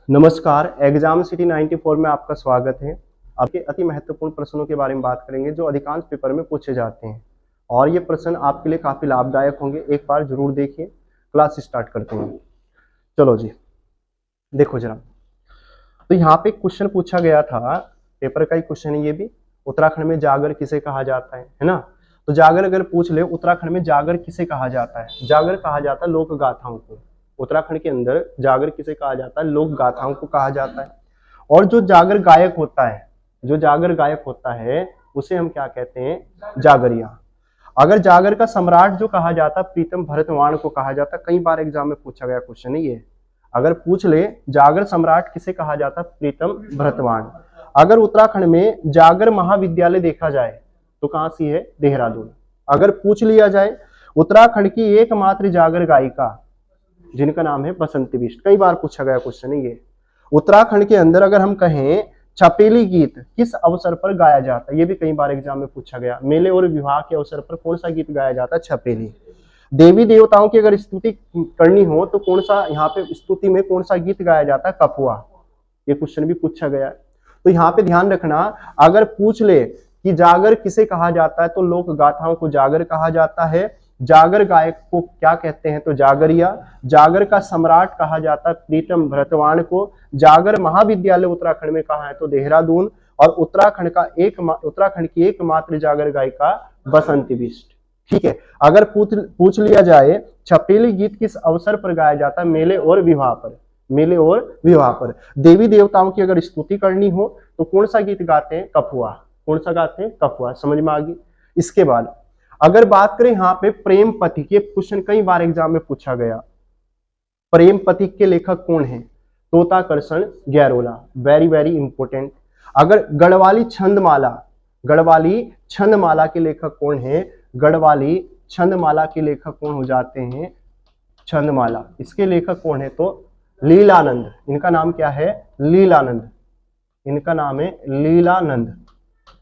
नमस्कार, exam city 94 में आपका स्वागत है। आपके अति महत्वपूर्ण प्रश्नों के बारे में बात करेंगे जो अधिकांश पेपर में पूछे जाते हैं और ये प्रश्न आपके लिए काफी लाभदायक होंगे। एक बार जरूर देखिए। क्लास स्टार्ट करते हैं। चलो जी, देखो जरा। तो यहाँ पे क्वेश्चन पूछा गया था, पेपर का ही क्वेश्चन है ये भी। उत्तराखंड में जागर किसे कहा जाता है ना? तो जागर अगर पूछ ले, उत्तराखंड में जागर किसे कहा जाता है? जागर कहा जाता है लोक गाथाओं को। उत्तराखंड के अंदर जागर किसे कहा जाता है? लोक गाथाओं को कहा जाता है। और जो जागर गायक होता है, जो जागर गायक होता है उसे हम क्या कहते हैं? जागरिया। अगर जागर का सम्राट जो कहा जाता, प्रीतम भरतवाण को कहा जाता। कई बार एग्जाम में पूछा गया क्वेश्चन है ये। अगर पूछ ले जागर सम्राट किसे कहा जाता? प्रीतम भरतवाण। अगर उत्तराखंड में जागर महाविद्यालय देखा जाए तो कहां सी है? देहरादून। अगर पूछ लिया जाए उत्तराखंड की एकमात्र जागर गायिका जिनका नाम है बसंती बिष्ट, कई बार पूछा गया क्वेश्चन है ये। उत्तराखंड के अंदर अगर हम कहें छपेली गीत किस अवसर पर गाया जाता है? ये भी कई बार एग्जाम में पूछा गया। मेले और विवाह के अवसर पर कौन सा गीत गाया जाता है? छपेली। देवी देवताओं की अगर स्तुति करनी हो तो कौन सा, यहाँ पे स्तुति में कौन सा गीत गाया जाता है? कपुआ। ये क्वेश्चन भी पूछा गया है। तो यहाँ पे ध्यान रखना, अगर पूछ ले कि जागर किसे कहा जाता है तो लोक गाथाओं को जागर कहा जाता है। जागर गायक को क्या कहते हैं? तो जागरिया। जागर का सम्राट कहा जाता है प्रीतम भरतवाण को। जागर महाविद्यालय उत्तराखंड में कहा है तो देहरादून। और उत्तराखंड की एकमात्र जागर गायिका बसंती बिष्ट। ठीक है। अगर पूछ लिया जाए छपेली गीत किस अवसर पर गाया जाता है? मेले और विवाह पर। मेले और विवाह पर। देवी देवताओं की अगर स्तुति करनी हो तो कौन सा गीत गाते हैं? कपुआ। कौन सा गाते हैं? कपुआ। समझ में आ गई। इसके बाद अगर बात करें यहाँ पे प्रेम पथिक, ये क्वेश्चन कई बार एग्जाम में पूछा गया। प्रेम पथिक के लेखक कौन है? Totakarshan Gairola. Very very important. अगर गढ़वाली छंदमाला, गढ़वाली छंदमाला के लेखक कौन है? गढ़वाली छंदमाला के लेखक कौन हो जाते हैं? छंदमाला, इसके लेखक कौन है? तो लीलानंद। इनका नाम क्या है? लीलानंद। इनका नाम है लीलानंद।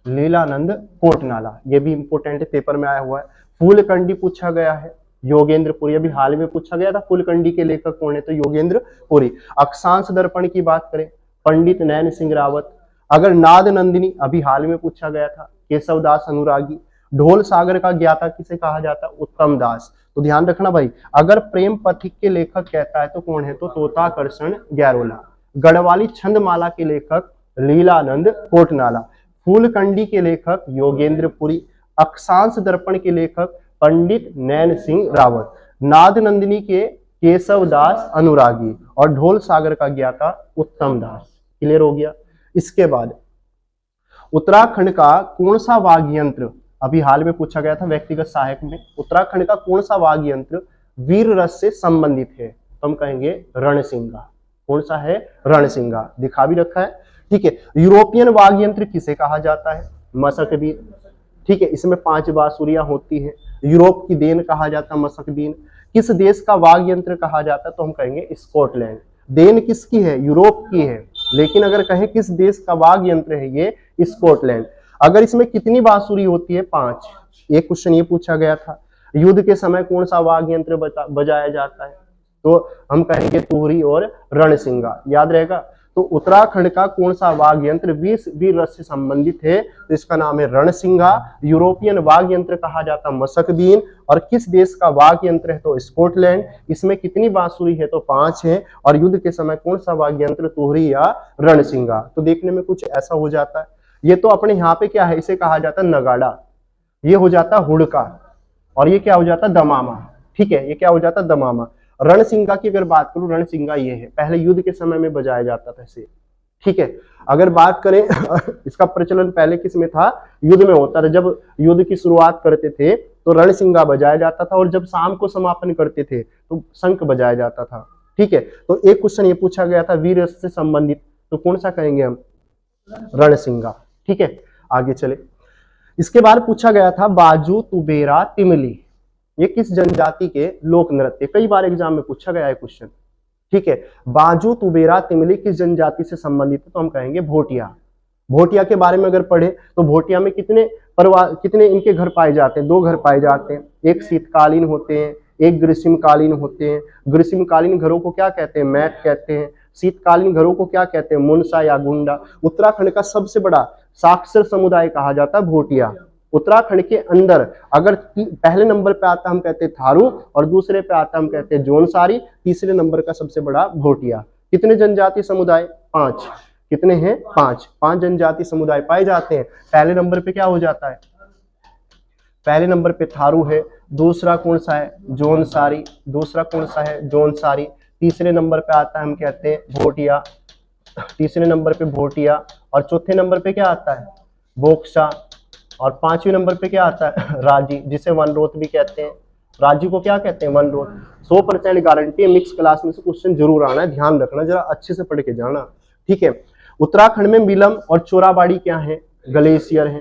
लीलानंद कोटनाला। ये भी इंपोर्टेंट पेपर में आया हुआ है। फूलकंडी पूछा गया है। योगेंद्र पुरी, अभी हाल में पूछा गया था फूलकंडी के लेखक कौन है? तो योगेंद्र पुरी। अक्षांश दर्पण की बात करें, पंडित नैन सिंह रावत। अगर नाद नंदिनी, अभी हाल में पूछा गया था, केशवदास अनुरागी। ढोल सागर का ज्ञाता किसे कहा जाता? उत्तम दास। तो ध्यान रखना भाई, अगर प्रेम पथिक के लेखक कहता है तो कौन है? तो तोताकर्षण गैरोला। गढ़वाली छंदमाला के लेखक लीलानंद कोटनाला। फूलकंडी के लेखक योगेंद्र पुरी। अक्षांश दर्पण के लेखक पंडित नैन सिंह रावत। नाद नंदिनी के केशवदास अनुरागी। और ढोल सागर का ज्ञाता उत्तम दास। क्लियर हो गया। इसके बाद उत्तराखंड का कौन सा वाद्य यंत्र, अभी हाल में पूछा गया था व्यक्तिगत सहायक में, उत्तराखंड का कौन सा वाद्य यंत्र वीर रस से संबंधित है? तो हम कहेंगे रणसिंगा। कौन सा है? रणसिंगा। दिखा भी रखा है। ठीक है। यूरोपियन वाद्य यंत्र किसे कहा जाता है? मसकबीन। ठीक है। इसमें 5 बांसुरियां होती है। यूरोप की देन कहा जाता है मसकबीन। किस देश का वाद्य यंत्र कहा जाता है? तो हम कहेंगे स्कॉटलैंड। देन किसकी है? यूरोप की है। लेकिन अगर कहें किस देश का वाद्य यंत्र है, ये स्कॉटलैंड। अगर इसमें कितनी बांसुरी होती है? 5। एक क्वेश्चन ये पूछा गया था। युद्ध के समय कौन सा वाद्य यंत्र बजाया जाता है? तो हम कहेंगे तुहरी और रणसिंगा। याद रहेगा। तो उत्तराखंड का कौन सा वाद्य यंत्र वीर रस से संबंधित है? तो इसका नाम है रणसिंगा। यूरोपियन वाद्य यंत्र कहा जाता है मसकबीन। और किस देश का वाद्य यंत्र है? तो स्कॉटलैंड। इसमें कितनी बांसुरी है? तो 5 है। और युद्ध के समय कौन सा वाद्य यंत्र? तुहरी या रणसिंगा। तो देखने में कुछ ऐसा हो जाता है। ये तो अपने यहाँ पे क्या है, इसे कहा जाता है नगाड़ा। ये हो जाता है हुड़का। और ये क्या हो जाता है? दमामा। ठीक है। ये क्या हो जाता है? दमामा। रणसिंगा की अगर बात करूं, रणसिंगा ये है, पहले युद्ध के समय में बजाया जाता था इसे। ठीक है। अगर बात करें इसका प्रचलन पहले किस में था? युद्ध में होता था। जब युद्ध की शुरुआत करते थे तो रणसिंगा बजाया जाता था, और जब शाम को समापन करते थे तो शंख बजाया जाता था। ठीक है। तो एक क्वेश्चन ये पूछा गया था वीर रस से संबंधित, तो कौन सा कहेंगे हम? रणसिंगा। ठीक है। आगे चले। इसके बाद पूछा गया था बाजू तुबेरा तिमली, ये किस जनजाति के लोक नृत्य? कई बार एग्जाम में पूछा गया है क्वेश्चन। ठीक है। बाजू तुबेरा तिमली किस जनजाति से संबंधित है? तो हम कहेंगे भोटिया। भोटिया के बारे में अगर पढ़े तो भोटिया में कितने इनके घर पाए जाते हैं? 2 घर पाए जाते हैं। एक शीतकालीन होते हैं, एक ग्रीष्मकालीन होते हैं। ग्रीष्मकालीन घरों को क्या कहते हैं? मैट कहते हैं। शीतकालीन घरों को क्या कहते हैं? मुनसा या गुंडा। उत्तराखंड का सबसे बड़ा साक्षर समुदाय कहा जाता है भोटिया। उत्तराखंड के अंदर अगर पहले नंबर पे आता हम कहते हैं थारू, और दूसरे पे आता हम कहते हैं जौनसारी, तीसरे नंबर का सबसे बड़ा भोटिया। कितने जनजातीय समुदाय? 5। कितने हैं? 5 जनजातीय समुदाय पाए जाते हैं। पहले नंबर पे क्या हो जाता है? पहले नंबर पे थारू है, दूसरा कौन सा है? जौनसारी, दूसरा कौन सा है? जौनसारी। तीसरे नंबर पे आता है हम कहते हैं भोटिया, तीसरे नंबर पे भोटिया। और चौथे नंबर पे क्या आता है? बोक्सा। और 5वें नंबर पे क्या आता है? राजी, जिसे वनरोत भी कहते हैं। राजी को क्या कहते हैं? वनरोत। 100% गारंटी है मिक्स क्लास में से क्वेश्चन जरूर आना है, ध्यान रखना, जरा अच्छे से पढ़ के जाना, ठीक है। उत्तराखंड में मिलम और चोराबाड़ी क्या है? ग्लेशियर है,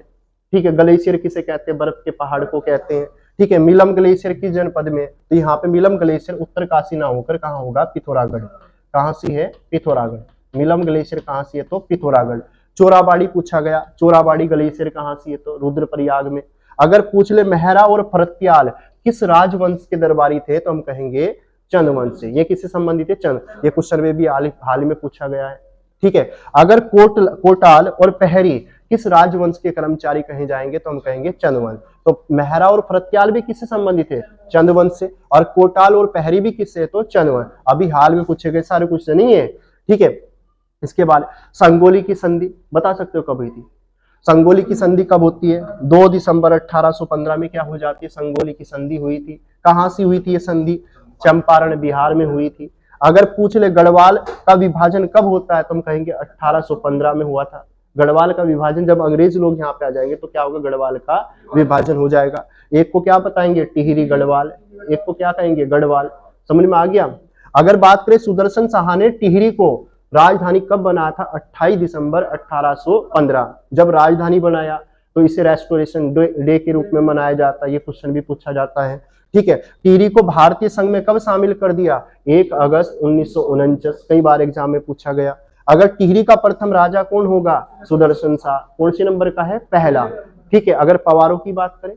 ठीक है। ग्लेशियर किसे कहते हैं? बर्फ के पहाड़ को कहते हैं, ठीक है। मिलम ग्लेशियर किस जनपद में? तो यहाँ पे मिलम ग्लेशियर उत्तरकाशी ना होकर कहाँ होगा? पिथौरागढ़। कहाँ से है? पिथौरागढ़। मिलम ग्लेशियर कहाँ से है? तो पिथौरागढ़। चोराबाड़ी पूछा गया, चोराबाड़ी ग्लेशियर कहाँ से है? तो रुद्रप्रयाग में। अगर पूछ ले मेहरा और फरत्याल किस राजवंश के दरबारी थे? तो हम कहेंगे चंद वंश से। ये किससे संबंधित है? चंद। ये क्वेश्चन में भी हाल में पूछा गया है, ठीक है। अगर कोटाल और पहरी किस राजवंश के कर्मचारी कहे जाएंगे? तो हम कहेंगे चंदवंश। तो मेहरा और फरत्याल भी किससे संबंधित है? चंदवंश से। और कोटाल और पहरी भी किससे? तो चंदवंश। अभी हाल में पूछे गए सारे क्वेश्चन नहीं है, ठीक है। इसके बाद संगोली की संधि बता सकते हो कब हुई थी? संगोली की संधि कब होती है? 2 दिसंबर 1815 में क्या हो जाती है? संगोली की संधि हुई थी। कहां से हुई थी ये संधि? चंपारण, बिहार में हुई थी। अगर पूछ ले गढ़वाल का विभाजन कब होता है? तो हम कहेंगे 1815 में हुआ था। गढ़वाल का विभाजन जब अंग्रेज लोग यहाँ पे आ जाएंगे तो क्या होगा? गढ़वाल का विभाजन हो जाएगा। एक को क्या बताएंगे? टिहरी गढ़वाल, एक को क्या कहेंगे? गढ़वाल। समझ में आ गया? अगर बात करें सुदर्शन शाह ने टिहरी को राजधानी कब बनाया था? 28 दिसंबर 1815। जब राजधानी बनाया तो इसे रेस्टोरेशन डे के रूप में मनाया जाता है। ये क्वेश्चन भी पूछा जाता है, ठीक है। टिहरी को भारतीय संघ में कब शामिल कर दिया? 1 अगस्त 1949। कई बार एग्जाम में पूछा गया। अगर टिहरी का प्रथम राजा कौन होगा? सुदर्शन शाह। कौन से नंबर का है? पहला, ठीक है। अगर पवारों की बात करें,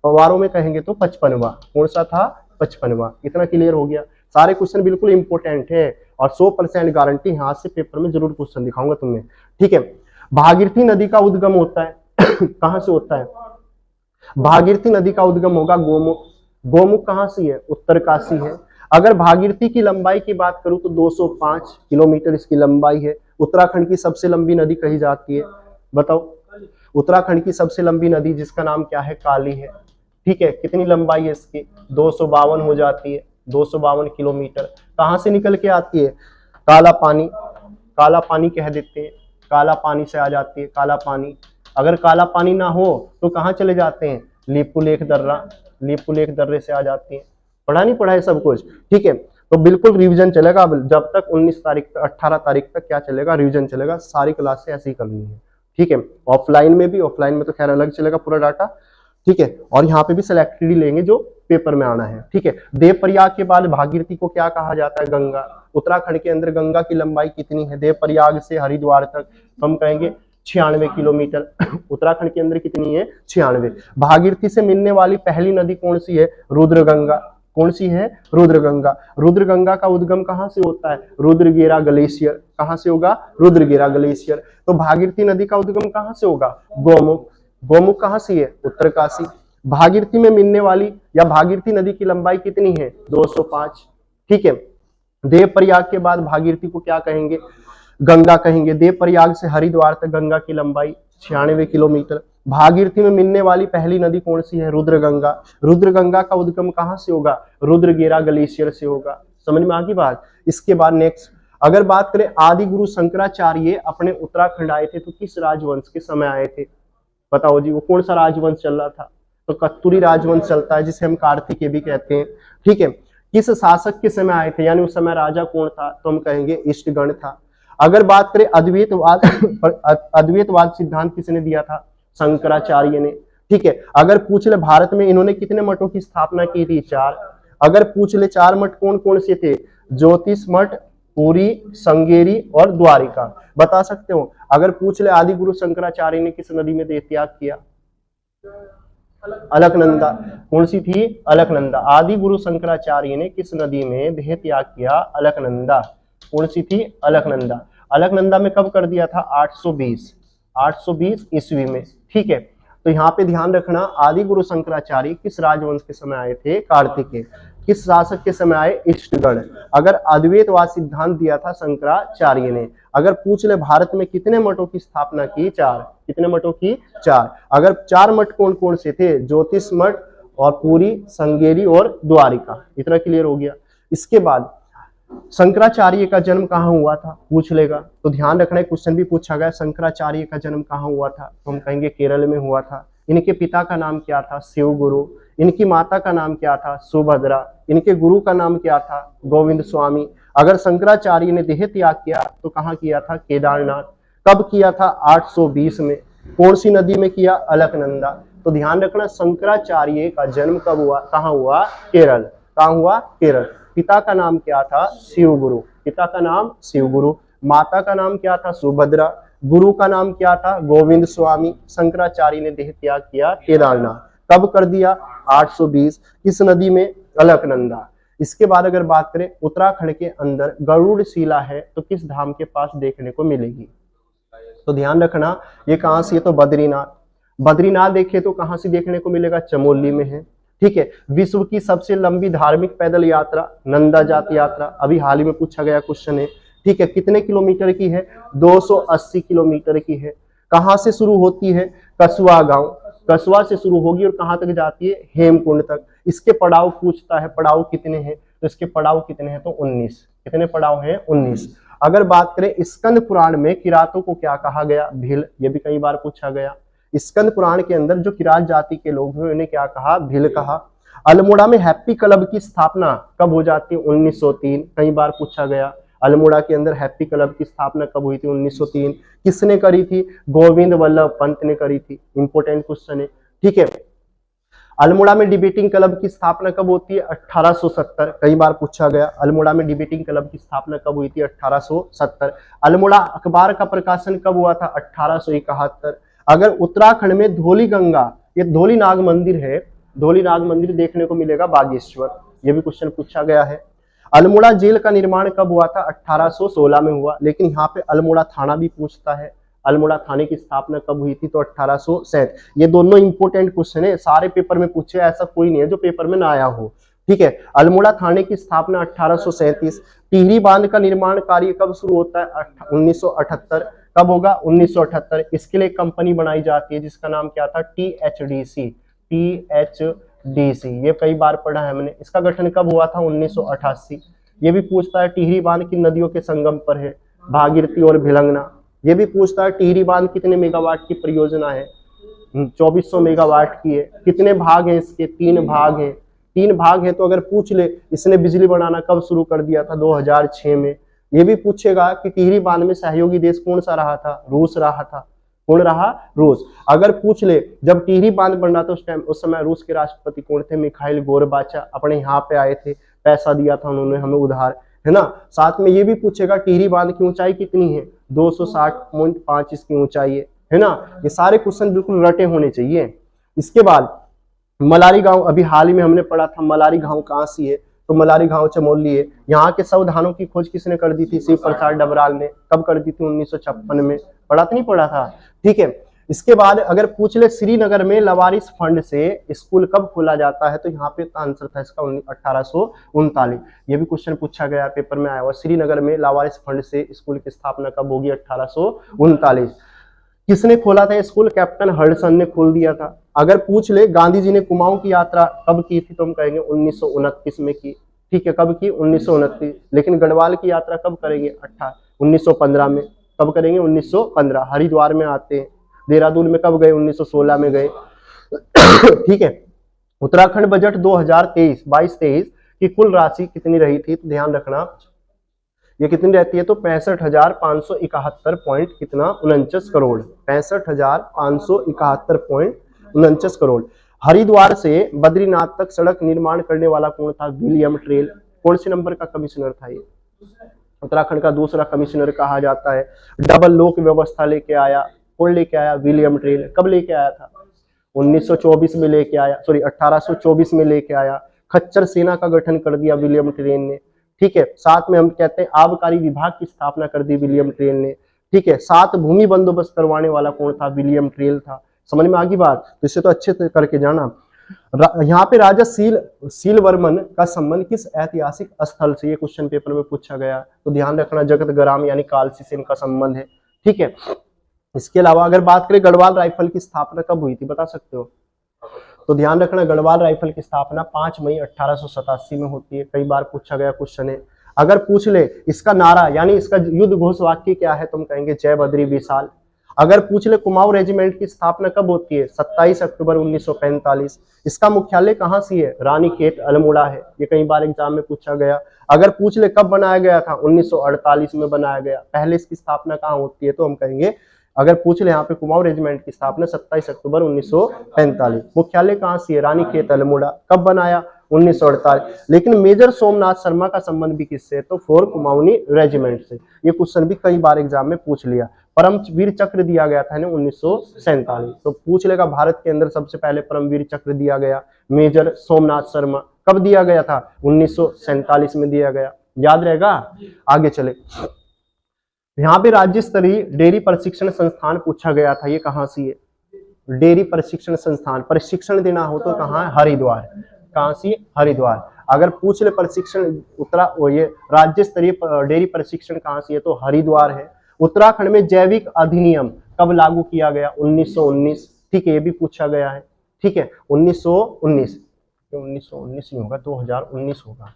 पवारों में कहेंगे तो 55वां। कौन सा था? 55वां। इतना क्लियर हो गया। सारे क्वेश्चन बिल्कुल इंपोर्टेंट है और 100% गारंटी हाथ से पेपर में जरूर क्वेश्चन दिखाऊंगा तुम्हें, ठीक है। भागीरथी नदी का उद्गम होता है कहां से होता है? भागीरथी नदी का उद्गम होगा गोमुख। गोमुख कहां से है? उत्तरकाशी है। अगर भागीरथी की लंबाई की बात करूं तो 205 किलोमीटर इसकी लंबाई है। उत्तराखंड की सबसे लंबी नदी कही जाती है? बताओ। उत्तराखंड की सबसे लंबी नदी जिसका नाम क्या है? काली है, ठीक है। कितनी लंबाई है इसकी? 252 हो जाती है, 252 किलोमीटर। कहां से निकल के आती है? काला पानी, काला पानी कह देते हैं। काला पानी से आ जाती है, काला पानी। अगर काला पानी ना हो तो कहाँ चले जाते हैं? लिपुलेख दर्रा, लिपुलेख दर्रे से आ जाती है। पढ़ा नहीं पढ़ा है सब कुछ, ठीक है। तो बिल्कुल रिवीजन चलेगा जब तक 19 तारीख तक, 18 तारीख तक क्या चलेगा? रिवीजन चलेगा। सारी क्लासें ऐसी ही करनी है, ठीक है। ऑफलाइन में भी, ऑफलाइन में तो खैर अलग चलेगा पूरा डाटा, ठीक है। और यहाँ पे भी सिलेक्टेड ही लेंगे जो पेपर में आना है, ठीक है। देवप्रयाग के बाद भागीरथी को क्या कहा जाता है? गंगा। उत्तराखंड के अंदर गंगा की लंबाई कितनी है? देवप्रयाग से हरिद्वार तक हम कहेंगे 96 किलोमीटर। उत्तराखंड के अंदर कितनी है? 96। भागीरथी से मिलने वाली पहली नदी कौन सी है? रुद्रगंगा। कौन सी है? रुद्रगंगा। रुद्रगंगा का उद्गम कहां से होता है? रुद्रगेरा ग्लेशियर। कहां से होगा? रुद्रगेरा ग्लेशियर। तो भागीरथी नदी का उद्गम कहां से होगा? गोमुख। गोमुख कहां से है? उत्तरकाशी। भागीरथी में मिलने वाली या भागीरथी नदी की लंबाई कितनी है? 205, ठीक है। देवप्रयाग के बाद भागीरथी को क्या कहेंगे? गंगा कहेंगे। देवप्रयाग से हरिद्वार तक गंगा की लंबाई 96 किलोमीटर। भागीरथी में मिलने वाली पहली नदी कौन सी है? रुद्रगंगा। रुद्रगंगा का उद्गम कहां से होगा? रुद्रगेरा ग्लेशियर से होगा। समझ में आ गई बात? इसके बाद नेक्स्ट अगर बात करें, आदि गुरु शंकराचार्य अपने उत्तराखंड आए थे तो किस राजवंश के समय आए थे? बताओ जी, वो कौन सा राजवंश चल रहा था? तो कत्तूरी राजवंश चलता है जिसे हम कार्तिकेय भी कहते हैं, ठीक है। किस शासक के समय आए थे, यानी उस समय राजा कौन था? तो हम कहेंगे इष्टगण था। अगर बात करें अद्वैतवाद अद्वैतवाद सिद्धांत किसने दिया था? शंकराचार्य ने, ठीक है। अगर पूछ ले भारत में इन्होंने कितने मठों की स्थापना की थी? 4। अगर पूछ ले 4 मठ कौन कौन से थे? ज्योतिष मठ, पुरी, संगेरी और द्वारिका। बता सकते हो? अगर पूछ ले आदि गुरु शंकराचार्य ने किस नदी में देह त्याग किया? अलकनंदा। कौन सी थी? अलकनंदा। आदि गुरु शंकराचार्य ने किस नदी में देह त्याग किया? अलकनंदा। कौन सी थी? अलकनंदा। अलकनंदा में कब कर दिया था? 820 ईस्वी में। ठीक है, तो यहाँ पे ध्यान रखना, आदि गुरु शंकराचार्य किस राजवंश के समय आए थे? कार्तिकेय। किस शासक के समय आए? इष्टगण। अगर अद्वैतवाद सिद्धांत दिया था शंकराचार्य ने। अगर पूछ ले भारत में कितने मठों की स्थापना की? 4। कितने मठों की? 4। अगर 4 मठ कौन कौन से थे? ज्योतिष मठ और पुरी, श्रृंगेरी और द्वारिका। इतना क्लियर हो गया। इसके बाद शंकराचार्य का जन्म कहाँ हुआ था? पूछ लेगा, तो ध्यान रखना, क्वेश्चन भी पूछा गया शंकराचार्य का जन्म कहाँ हुआ था, तो हम कहेंगे केरल में हुआ था। इनके पिता का नाम क्या था? शिव गुरु। इनकी माता का नाम क्या था? सुभद्रा। इनके गुरु का नाम क्या था? गोविंद स्वामी। अगर शंकराचार्य ने देह त्याग किया तो कहाँ किया था? केदारनाथ। कब किया था? 820 में। कौन सी नदी में किया? अलकनंदा। तो ध्यान रखना, शंकराचार्य का जन्म कब हुआ? कहाँ हुआ? केरल। कहाँ हुआ? केरल। पिता का नाम क्या था? शिव गुरु। पिता का नाम शिव गुरु। माता का नाम क्या था? सुभद्रा। गुरु का नाम क्या था? गोविंद स्वामी। शंकराचार्य ने देह त्याग किया केदारनाथ। कब कर दिया? 820। किस नदी में? अलकनंदा। इसके बाद अगर बात करें, उत्तराखंड के अंदर गरुड़ शिला है तो किस धाम के पास देखने को मिलेगी? तो ध्यान रखना, ये कहां से है? तो बद्रीनाथ। बद्रीनाथ देखे तो कहां से देखने को मिलेगा? चमोली में है। ठीक है, विश्व की सबसे लंबी धार्मिक पैदल यात्रा नंदा जात यात्रा, अभी हाल ही में पूछा गया क्वेश्चन है। ठीक है, कितने किलोमीटर की है? 280 किलोमीटर की है। कहां से शुरू होती है? कसवा गांव। कसवा से शुरू होगी और कहां तक जाती है? हेमकुंड तक। इसके पड़ाव पूछता है, पड़ाव कितने हैं? तो इसके पड़ाव कितने हैं? तो 19। कितने पड़ाव हैं? 19। अगर बात करें स्कंद पुराण में किरातों को क्या कहा गया? भील। ये भी कई बार पूछा गया। स्कंद पुराण के अंदर जो किरात जाति के लोग हैं उन्हें क्या कहा? भील कहा। अल्मोड़ा में हैप्पी क्लब की स्थापना कब हो जाती है? 1903। कई बार पूछा गया। अल्मोड़ा के अंदर हैप्पी क्लब की स्थापना कब हुई थी? 1903। किसने करी थी? गोविंद वल्लभ पंत ने करी थी। इंपोर्टेंट क्वेश्चन है। ठीक है, अल्मोड़ा में डिबेटिंग क्लब की स्थापना कब होती है? 1870। कई बार पूछा गया। अल्मोड़ा में डिबेटिंग क्लब की स्थापना कब हुई थी? 1870। अल्मोड़ा अखबार का प्रकाशन कब हुआ था? 1871। अगर उत्तराखंड में धौली गंगा, ये धौली नाग मंदिर है, धौली नाग मंदिर देखने को मिलेगा बागेश्वर। ये भी क्वेश्चन पूछा गया है। अल्मोड़ा जेल का निर्माण कब हुआ था? 1816 में हुआ। लेकिन यहाँ पे अल्मोड़ा थाना भी पूछता है। अल्मोड़ा थाने की स्थापना कब हुई थी? तो 1867। ये दोनों इंपोर्टेंट क्वेश्चन है, सारे पेपर में पूछे, ऐसा कोई नहीं है जो पेपर में ना आया हो। ठीक है, अल्मोड़ा थाने की स्थापना 1837। टिहरी बांध का निर्माण कार्य कब शुरू होता है? 1978। कब होगा? 1978। इसके लिए कंपनी बनाई जाती है जिसका नाम क्या था? THDC। THDC, ये कई बार पढ़ा है हमने। इसका गठन कब हुआ था? 1988। ये भी पूछता है टिहरी बांध किन नदियों के संगम पर है? भागीरथी और भिलंगना। ये भी पूछता है टिहरी बांध कितने मेगावाट की परियोजना है? 2400 मेगावाट की है। कितने भाग हैं इसके? 3 भाग हैं। 3 भाग हैं। तो अगर पूछ ले इसने बिजली बनाना कब शुरू कर दिया था? 2006 में। ये भी पूछेगा कि टिहरी बांध में सहयोगी देश कौन सा रहा था? रूस रहा था। कौन रहा? रूस। अगर पूछ ले जब टिहरी बांध बन रहा था उस समय रूस के राष्ट्रपति कौन थे? मिखाइल गोरबाचा। अपने यहाँ पे आए थे, पैसा दिया था उन्होंने हमें उधार, है ना। साथ में ये भी पूछेगा टिहरी बांध की ऊंचाई कितनी है? 260.5 इसकी ऊंचाई है ना। ये सारे क्वेश्चन बिल्कुल रटे होने चाहिए। इसके बाद मलारी गांव, अभी हाल ही में हमने पढ़ा था मलारी गांव कहाँ सी है? तो मलारी गांव चमोली है। यहाँ के संविधानों की खोज किसने कर दी थी? शिव प्रसाद डबराल ने। कब कर दी थी? 1956 में। पढ़ा तो नहीं पढ़ा था? ठीक है, इसके बाद अगर पूछ ले श्रीनगर में लवारिस फंड से स्कूल कब खोला जाता है? तो यहाँ पे आंसर था इसका 1839। ये भी क्वेश्चन पूछा गया पेपर में आया हुआ। श्रीनगर में लवारिस फंड से स्कूल की स्थापना कब होगी? 1839। किसने खोला था स्कूल? कैप्टन हडसन ने खोल दिया था। अगर पूछ ले गांधी जी ने कुमाऊं की यात्रा कब की थी? तो हम कहेंगे 1929 में की। ठीक है, कब की? 1929। लेकिन गढ़वाल की यात्रा कब करेंगे? 1915 में। कब करेंगे? 1915। हरिद्वार में आते हैं। देहरादून में कब गए? 1916 में गए। ठीक है, उत्तराखंड बजट 2023-22-23 की कुल राशि कितनी रही थी? तो ध्यान रखना ये कितनी रहती है? तो 65,571 पॉइंट कितना? 49 करोड़। 65,571.49 करोड़। हरिद्वार से बद्रीनाथ तक सड़क निर्माण करने वाला कौन था? William trail. कौन से नंबर का कमिश्नर था ये? उत्तराखंड का दूसरा कमिश्नर कहा जाता है। डबल लोक व्यवस्था लेके आया। कौन लेके आया? William trail. कब लेके आया था? 1924 में लेके आया, सॉरी 1824 में लेके आया। खच्चर सेना का गठन कर दिया विलियम ट्रेन ने, ठीक है। साथ में हम कहते हैं आबकारी विभाग की स्थापना कर दी विलियम ट्रेन ने, ठीक है। सात भूमि बंदोबस्त करवाने वाला कौन था? विलियम ट्रेल था। समझ में आ गई बात? तो इसे तो अच्छे से करके जाना। यहाँ पे राजा सीलवर्मन का संबंध किस ऐतिहासिक स्थल से, ये क्वेश्चन पेपर में पूछा गया, तो ध्यान रखना जगत ग्राम यानी कालसी से इनका संबंध है, ठीक है। इसके अलावा अगर बात करें गढ़वाल राइफल की स्थापना कब हुई थी, बता सकते हो? तो ध्यान रखना गढ़वाल राइफल की स्थापना 5 मई 1887 में होती है। कई बार पूछा गया क्वेश्चन है। अगर पूछ ले इसका नारा यानी इसका युद्ध घोष वाक्य क्या है, तुम कहेंगे जय बद्री विशाल। अगर पूछ ले कुमाऊं रेजिमेंट की स्थापना कब होती है? 27 अक्टूबर 1945। इसका मुख्यालय कहाँ से है? रानीखेत अल्मोड़ा है। ये कई बार एग्जाम में पूछा गया। अगर पूछ ले कब बनाया गया था? 1948 में बनाया गया। पहले इसकी स्थापना कहाँ होती है? तो हम कहेंगे अगर पूछ ले यहाँ पे कुमाऊं रेजिमेंट की स्थापना 27 अक्टूबर 1945। मुख्यालय कहाँ से है? रानीखेत अल्मोड़ा। कब बनाया? 1948। लेकिन मेजर सोमनाथ शर्मा का संबंध भी किससे है? तो फोर कुमाऊनी रेजिमेंट से। ये क्वेश्चन भी कई बार एग्जाम में पूछ लिया। परमवीर चक्र दिया गया था 1947। तो पूछ लेगा भारत के अंदर सबसे पहले परमवीर चक्र दिया गया मेजर सोमनाथ शर्मा। कब दिया गया था? 1947 में दिया गया। याद रहेगा? आगे चले। यहाँ पे राज्य स्तरीय डेयरी प्रशिक्षण संस्थान पूछा गया था। ये कहाँ से है? डेयरी प्रशिक्षण संस्थान। प्रशिक्षण देना हो तो कहाँ है? हरिद्वार। कहाँ से? हरिद्वार। अगर पूछ ले प्रशिक्षण ये राज्य स्तरीय डेयरी प्रशिक्षण कहाँ से है? तो हरिद्वार है। उत्तराखंड में जैविक अधिनियम कब लागू किया गया? 1919। ठीक है, ये भी पूछा गया है। ठीक है, 1919 नहीं होगा, 2019 होगा।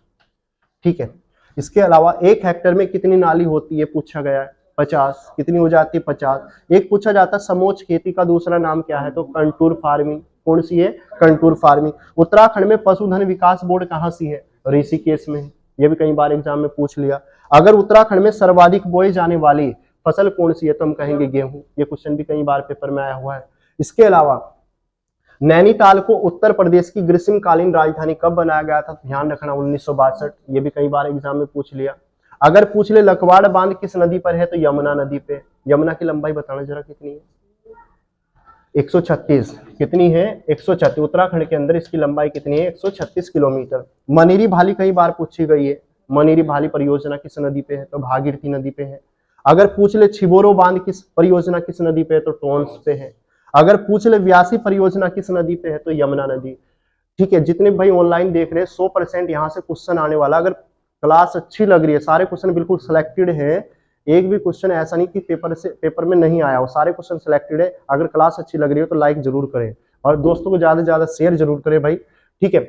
ठीक है। इसके अलावा 1 हेक्टेयर में कितनी नाली होती है? पूछा गया है 50। कितनी हो जाती है? 50। एक पूछा जाता है समोच्च खेती का दूसरा नाम क्या है? तो कंटूर फार्मिंग। कौन सी है? Contour farming. उत्तराखंड में पशुधन विकास बोर्ड कहाँ सी है? ऋषिकेश में है। यह भी कई बार एग्जाम में पूछ लिया। अगर उत्तराखंड में सर्वाधिक बोई जाने वाली फसल कौन सी है? तो हम कहेंगे गेहूं। ये क्वेश्चन भी कई बार पेपर में आया हुआ है। इसके अलावा नैनीताल को उत्तर प्रदेश की ग्रीष्मकालीन राजधानी कब बनाया गया था? ध्यान रखना 1962। ये भी कई बार एग्जाम में पूछ लिया। अगर पूछ ले लखवाड़ बांध किस नदी पर है? तो यमुना नदी पे। यमुना की लंबाई बताना जरा कितनी है? 136। कितनी है? 136। उत्तराखंड के अंदर इसकी लंबाई कितनी है? 136 किलोमीटर। मनीरी भाली कई बार पूछी गई है। मनीरी भाली परियोजना किस नदी पे है? तो भागीरथी नदी पे है। अगर पूछ ले छिबोरो बांध किस परियोजना किस नदी पे है? तो टोंस पे है। अगर पूछ ले व्यासी परियोजना किस नदी पे है? तो यमुना नदी। ठीक है, जितने भाई ऑनलाइन देख रहे हैं 100% यहाँ से क्वेश्चन आने वाला। अगर क्लास अच्छी लग रही है, सारे क्वेश्चन बिल्कुल सिलेक्टेड है, एक भी क्वेश्चन ऐसा नहीं कि पेपर में नहीं आया हो, सारे क्वेश्चन सिलेक्टेड है। अगर क्लास अच्छी लग रही है तो लाइक जरूर करें और दोस्तों को ज्यादा से ज्यादा शेयर जरूर करें भाई। ठीक है,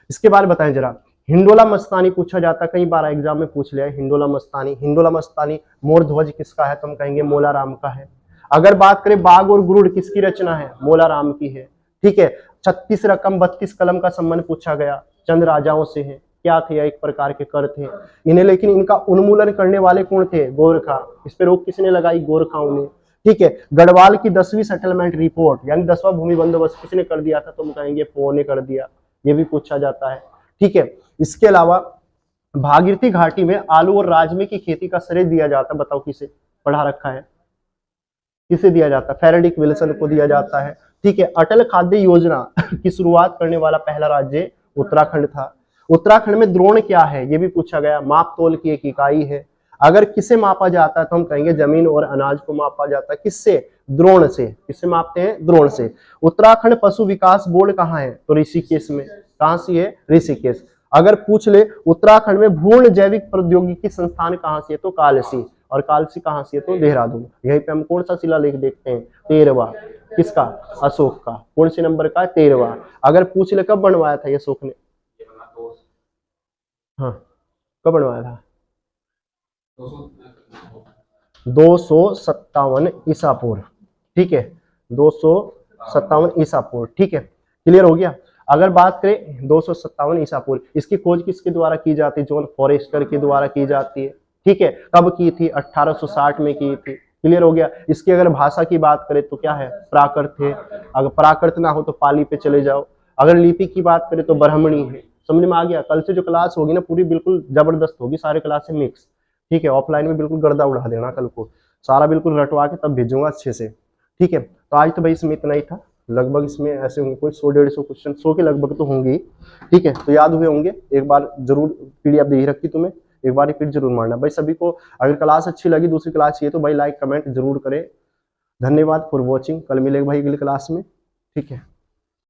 इसके बारे में बताएं जरा। हिंडोला मस्तानी पूछा जाता है, कई बार एग्जाम में पूछ लिया है हिंडोला मस्तानी। हिंडोला मस्तानी मोर ध्वज किसका है? तो हम कहेंगे मोलाराम का है। अगर बात करें बाघ और गुरुड़ किसकी रचना है? मोलाराम की है। ठीक है, 36 रकम 32 कलम का संबंध पूछा गया, चंद राजाओं से है। क्या थे? एक प्रकार के कर थे इन्हें, लेकिन इनका उन्मूलन करने वाले कौन थे? गोरखा। इस पे रोक किसने लगाई? गोरखाओं ने। ठीक है, गढ़वाल की 10वीं सेटलमेंट रिपोर्ट यानी 10वां भूमि बंदोबस्त किसने कर दिया था? तो हम कहेंगे पो ने कर दिया। ये भी पूछा जाता है। ठीक है, इसके अलावा भागीरथी घाटी में आलू और राजमे की खेती का श्रेय दिया जाता है, बताओ किसे? पढ़ा रखा है, किसे दिया जाता है? फेरेडिक विल्सन को दिया जाता है। ठीक है, अटल खाद्य योजना की शुरुआत करने वाला पहला राज्य उत्तराखंड था। उत्तराखंड में द्रोण क्या है? ये भी पूछा गया। माप तोल की एक इकाई है। अगर किसे मापा जाता है? तो हम कहेंगे जमीन और अनाज को मापा जाता है। किससे? द्रोण से। किससे मापते हैं? द्रोण से। उत्तराखंड पशु विकास बोर्ड कहाँ है? तो ऋषिकेश में। कहाँ से है? ऋषिकेश। अगर पूछ ले उत्तराखंड में भूर्ण जैविक प्रौद्योगिकी संस्थान कहाँ से है? तो कालसी। और कालसी कहाँ से है? तो देहरादून। यहीं पे हम कौन सा शिलालेख देखते हैं? 13वां। किसका? अशोक का। कौन से नंबर का? 13वां। अगर पूछ ले कब बनवाया था ये अशोक ने? हाँ, कब बनवाया था? 257 ईसा पूर्व। ठीक है, 257 ईसा पूर्व। ठीक है, क्लियर हो गया। अगर बात करें 257 ईसा पूर्व, इसकी खोज किसके द्वारा की जाती है? जॉन फॉरेस्टर के द्वारा की जाती है। ठीक है, कब की थी? 1860 में की थी। क्लियर हो गया। इसकी अगर भाषा की बात करें तो क्या है? प्राकृत है। अगर प्राकृत ना हो तो पाली पे चले जाओ। अगर लिपि की बात करें तो ब्राह्मणी है। समझ में आ गया? कल से जो क्लास होगी ना पूरी बिल्कुल जबरदस्त होगी, सारे क्लास से मिक्स। ठीक है, ऑफलाइन में बिल्कुल गर्दा उड़ा देना, कल को सारा बिल्कुल रटवा के तब भेजूंगा अच्छे से। ठीक है, तो आज तो भाई इसमें इतना ही था। लगभग इसमें ऐसे होंगे कोई 100-150 क्वेश्चन, 100 के लगभग तो होंगे ही। ठीक है, तो याद हुए होंगे, एक बार जरूर पीडीएफ दे ही रखी तुम्हें, एक बार रिपीट जरूर मारना भाई। सभी को अगर क्लास अच्छी लगी, दूसरी क्लास चाहिए तो भाई लाइक कमेंट जरूर करें। धन्यवाद फॉर वॉचिंग, कल मिलेंगे भाई अगली क्लास में। ठीक है।